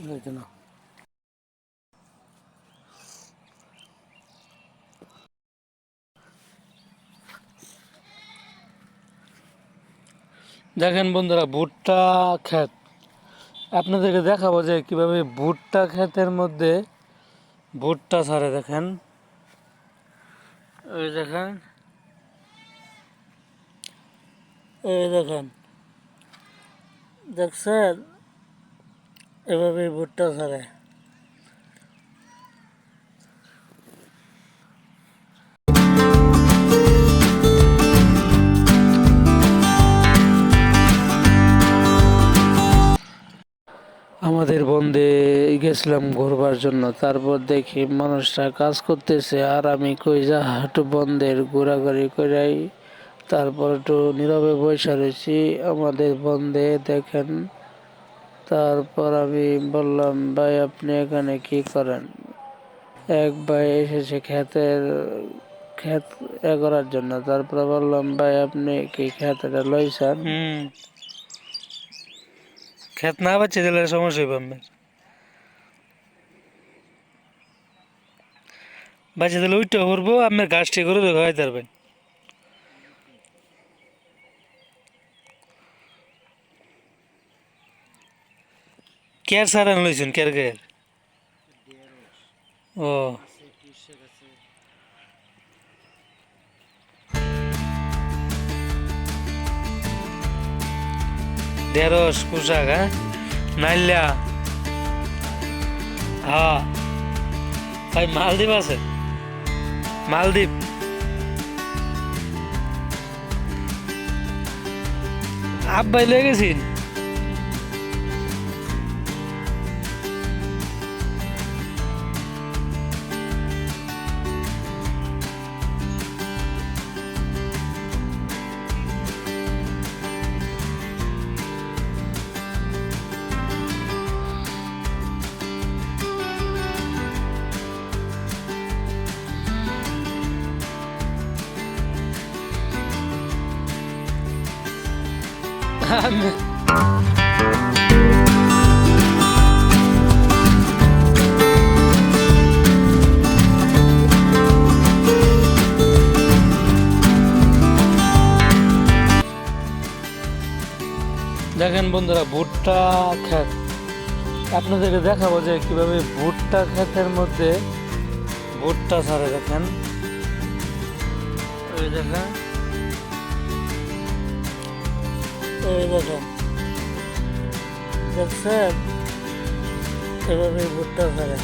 হয়েছে না। দেখেন বন্ধুরা, ভুট্টা ক্ষেত আপনাদেরকে দেখাবো যে কিভাবে ভুট্টা ক্ষেতের মধ্যে ভুট্টা ছাড়ে। দেখেন, এই দেখেন, এই দেখেন, দেখছেন, এভাবে ভুট্টা ছাড়ে। আমাদের বন্ধে গেছিলাম ঘুরবার জন্য, তারপর দেখি মানুষরা কাজ করতেছে, আর আমি কই যা হাঁটু বন্ধের ঘোরাঘুরি করাই, তারপর একটু নীরবে বসে রয়েছি আমাদের বন্ধে। দেখেন, তারপর আমি বললাম, ভাই আপনি এখানে কি করেন? এক ভাই এসেছে ক্ষেত করার জন্য। তারপরে বললাম, ভাই আপনি কি ক্ষেত এটা লইছেন? ক্ষেত না বাচ্চা দিলে সমস্যা হইব আপনার। বাচ্চা দিলে ওইটা করবো, আপনার গাছটি করে খাওয়াইতে পারবেন। কেয়ার সারান লইছেন, কেয়ার কেয়ার। ও ঢেঁড়স, পোশাক, হ্যাঁ, নাইলা, হ্যাঁ ভাই। মালদ্বীপ আছে, মালদ্বীপ। আব্বাই লয়ে গেছিন? দেখেন বন্ধুরা, ভুট্টা ক্ষেত আপনাদেরকে দেখাবো যে কিভাবে ভুট্টা ক্ষেতের মধ্যে ভুট্টা ছাড়ে। দেখেন, এই দেখেন, এই দেখেন, দেখছেন, এভাবে ভুট্টা ছাড়ে।